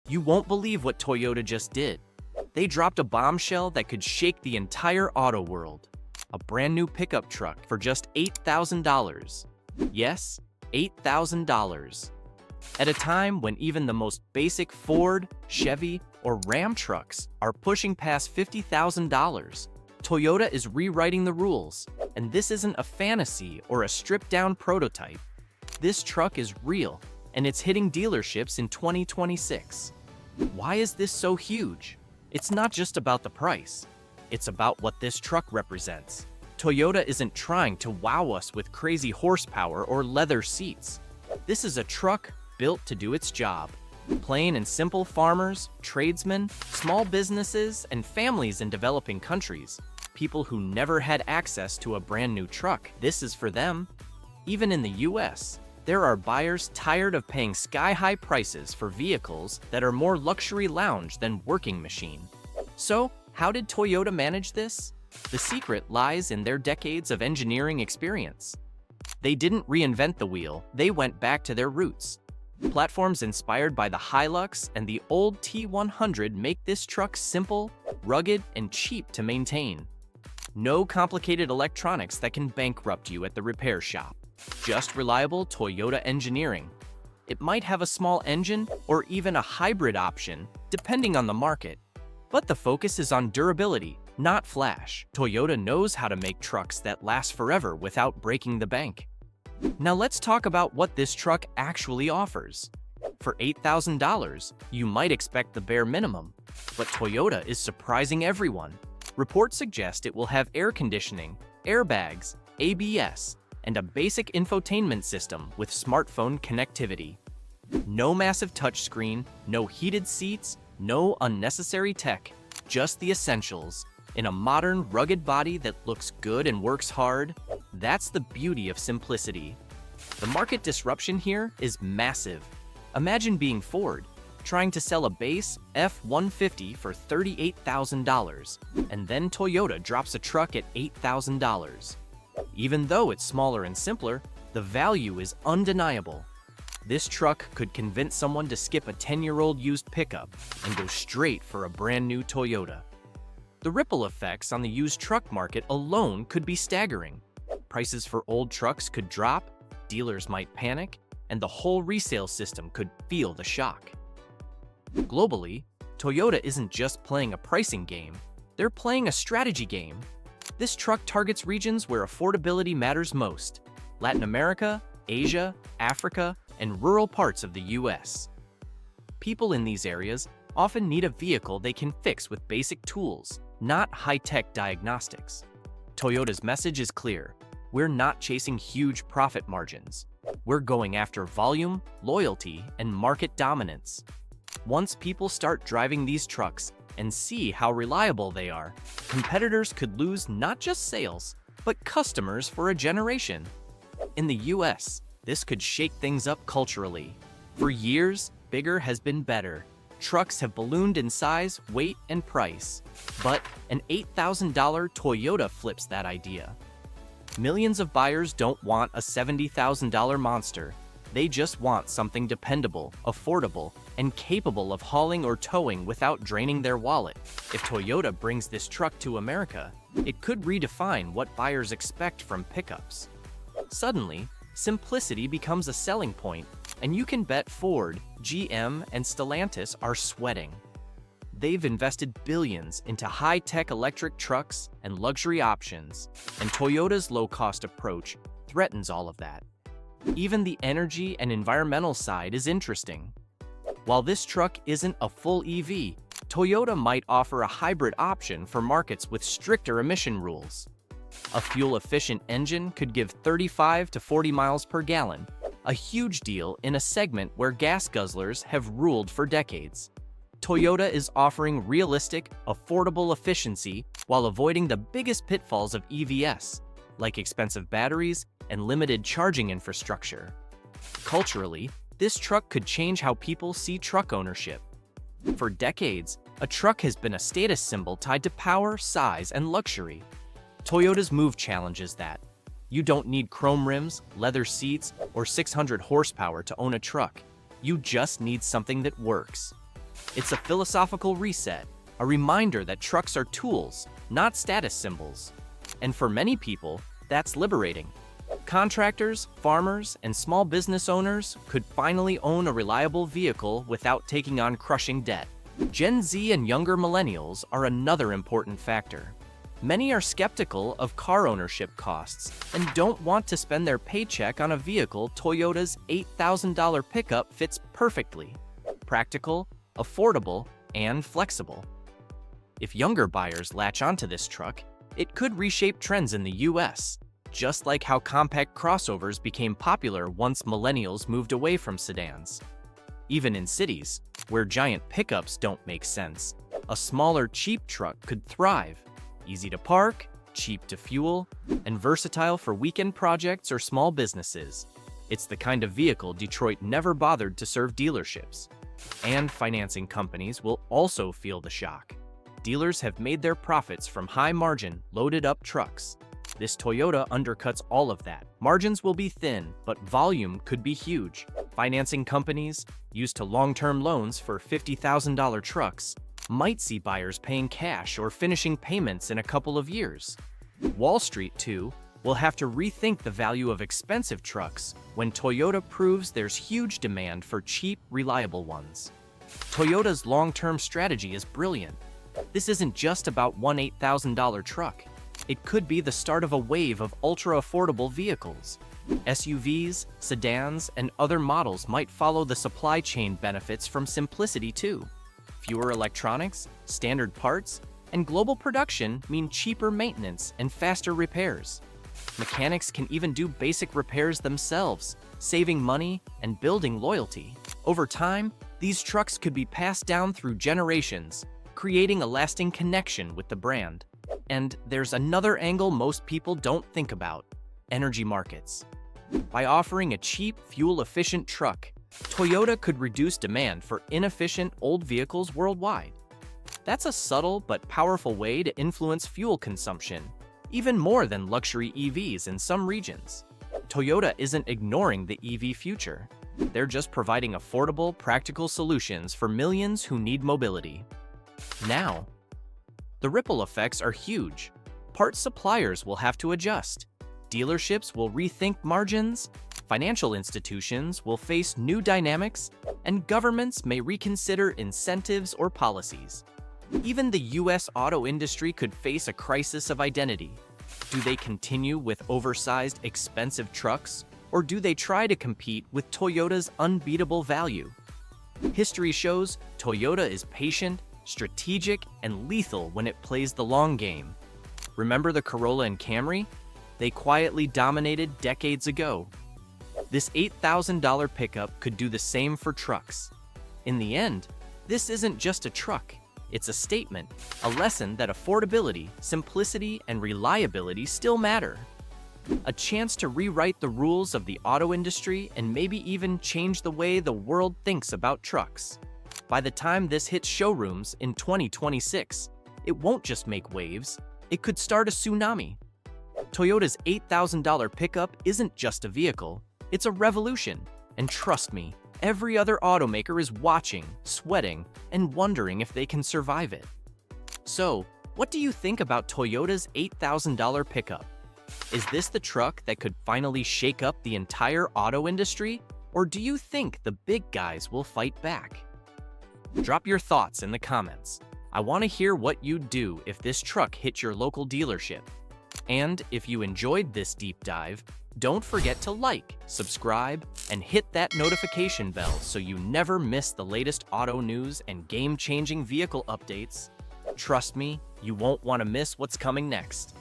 You won't believe what Toyota just did. They dropped a bombshell that could shake the entire auto world. A brand new pickup truck for just $8,000. Yes, $8,000. At a time when even the most basic Ford, Chevy, or Ram trucks are pushing past $50,000, Toyota is rewriting the rules, and this isn't a fantasy or a stripped-down prototype. This truck is real, and it's hitting dealerships in 2026. Why is this so huge? It's not just about the price. It's about what this truck represents. Toyota isn't trying to wow us with crazy horsepower or leather seats. This is a truck built to do its job. Plain and simple farmers, tradesmen, small businesses, and families in developing countries, people who never had access to a brand new truck, this is for them. Even in the US, there are buyers tired of paying sky-high prices for vehicles that are more luxury lounge than working machine. So, how did Toyota manage this? The secret lies in their decades of engineering experience. They didn't reinvent the wheel, they went back to their roots. Platforms inspired by the Hilux and the old T100 make this truck simple, rugged, and cheap to maintain. No complicated electronics that can bankrupt you at the repair shop. Just reliable Toyota engineering. It might have a small engine or even a hybrid option, depending on the market. But the focus is on durability, not flash. Toyota knows how to make trucks that last forever without breaking the bank. Now let's talk about what this truck actually offers. For $8,000, you might expect the bare minimum, but Toyota is surprising everyone. Reports suggest it will have air conditioning, airbags, ABS, and a basic infotainment system with smartphone connectivity. No massive touchscreen, no heated seats, no unnecessary tech, just the essentials. In a modern, rugged body that looks good and works hard, that's the beauty of simplicity. The market disruption here is massive. Imagine being Ford, trying to sell a base F-150 for $38,000, and then Toyota drops a truck at $8,000. Even though it's smaller and simpler, the value is undeniable. This truck could convince someone to skip a 10-year-old used pickup and go straight for a brand new Toyota. The ripple effects on the used truck market alone could be staggering. Prices for old trucks could drop, dealers might panic, and the whole resale system could feel the shock. Globally, Toyota isn't just playing a pricing game, they're playing a strategy game. This truck targets regions where affordability matters most: Latin America, Asia, Africa, and rural parts of the US. People in these areas often need a vehicle they can fix with basic tools, not high-tech diagnostics. Toyota's message is clear: we're not chasing huge profit margins. We're going after volume, loyalty, and market dominance. Once people start driving these trucks and see how reliable they are, competitors could lose not just sales, but customers for a generation. In the US, this could shake things up culturally. For years, bigger has been better. Trucks have ballooned in size, weight, and price. But an $8,000 Toyota flips that idea. Millions of buyers don't want a $70,000 monster. They just want something dependable, affordable, and capable of hauling or towing without draining their wallet. If Toyota brings this truck to America, it could redefine what buyers expect from pickups. Suddenly, simplicity becomes a selling point, and you can bet Ford, GM, and Stellantis are sweating. They've invested billions into high-tech electric trucks and luxury options, and Toyota's low-cost approach threatens all of that. Even the energy and environmental side is interesting. While this truck isn't a full EV, Toyota might offer a hybrid option for markets with stricter emission rules. A fuel-efficient engine could give 35 to 40 miles per gallon, a huge deal in a segment where gas guzzlers have ruled for decades. Toyota is offering realistic, affordable efficiency while avoiding the biggest pitfalls of EVs, like expensive batteries and limited charging infrastructure. Culturally, this truck could change how people see truck ownership. For decades, a truck has been a status symbol tied to power, size, and luxury. Toyota's move challenges that. You don't need chrome rims, leather seats, or 600 horsepower to own a truck. You just need something that works. It's a philosophical reset, a reminder that trucks are tools, not status symbols. And for many people, that's liberating. Contractors, farmers, and small business owners could finally own a reliable vehicle without taking on crushing debt. Gen Z and younger millennials are another important factor. Many are skeptical of car ownership costs and don't want to spend their paycheck on a vehicle Toyota's $8,000 pickup fits perfectly. Practical, affordable, and flexible. If younger buyers latch onto this truck, it could reshape trends in the US, just like how compact crossovers became popular once millennials moved away from sedans. Even in cities, where giant pickups don't make sense, a smaller, cheap truck could thrive. Easy to park, cheap to fuel, and versatile for weekend projects or small businesses. It's the kind of vehicle Detroit never bothered to serve dealerships. And financing companies will also feel the shock. Dealers have made their profits from high-margin, loaded-up trucks. This Toyota undercuts all of that. Margins will be thin, but volume could be huge. Financing companies, used to long-term loans for $50,000 trucks, might see buyers paying cash or finishing payments in a couple of years. Wall Street, too, will have to rethink the value of expensive trucks when Toyota proves there's huge demand for cheap, reliable ones. Toyota's long-term strategy is brilliant. This isn't just about one $8,000 truck. It could be the start of a wave of ultra-affordable vehicles. SUVs, sedans, and other models might follow the supply chain benefits from simplicity, too. Fewer electronics, standard parts, and global production mean cheaper maintenance and faster repairs. Mechanics can even do basic repairs themselves, saving money and building loyalty. Over time, these trucks could be passed down through generations, creating a lasting connection with the brand. And there's another angle most people don't think about: energy markets. By offering a cheap, fuel-efficient truck, Toyota could reduce demand for inefficient old vehicles worldwide. That's a subtle but powerful way to influence fuel consumption, even more than luxury EVs in some regions. Toyota isn't ignoring the EV future. They're just providing affordable, practical solutions for millions who need mobility. Now, the ripple effects are huge. Parts suppliers will have to adjust. Dealerships will rethink margins. Financial institutions will face new dynamics, and governments may reconsider incentives or policies. Even the US auto industry could face a crisis of identity. Do they continue with oversized, expensive trucks, or do they try to compete with Toyota's unbeatable value? History shows Toyota is patient, strategic, and lethal when it plays the long game. Remember the Corolla and Camry? They quietly dominated decades ago. This $8,000 pickup could do the same for trucks. In the end, this isn't just a truck. It's a statement, a lesson that affordability, simplicity, and reliability still matter. A chance to rewrite the rules of the auto industry and maybe even change the way the world thinks about trucks. By the time this hits showrooms in 2026, it won't just make waves, it could start a tsunami. Toyota's $8,000 pickup isn't just a vehicle, it's a revolution. And trust me, every other automaker is watching, sweating, and wondering if they can survive it. So, what do you think about Toyota's $8,000 pickup? Is this the truck that could finally shake up the entire auto industry? Or do you think the big guys will fight back? Drop your thoughts in the comments. I want to hear what you'd do if this truck hit your local dealership. And if you enjoyed this deep dive, don't forget to like, subscribe, and hit that notification bell so you never miss the latest auto news and game-changing vehicle updates. Trust me, you won't want to miss what's coming next.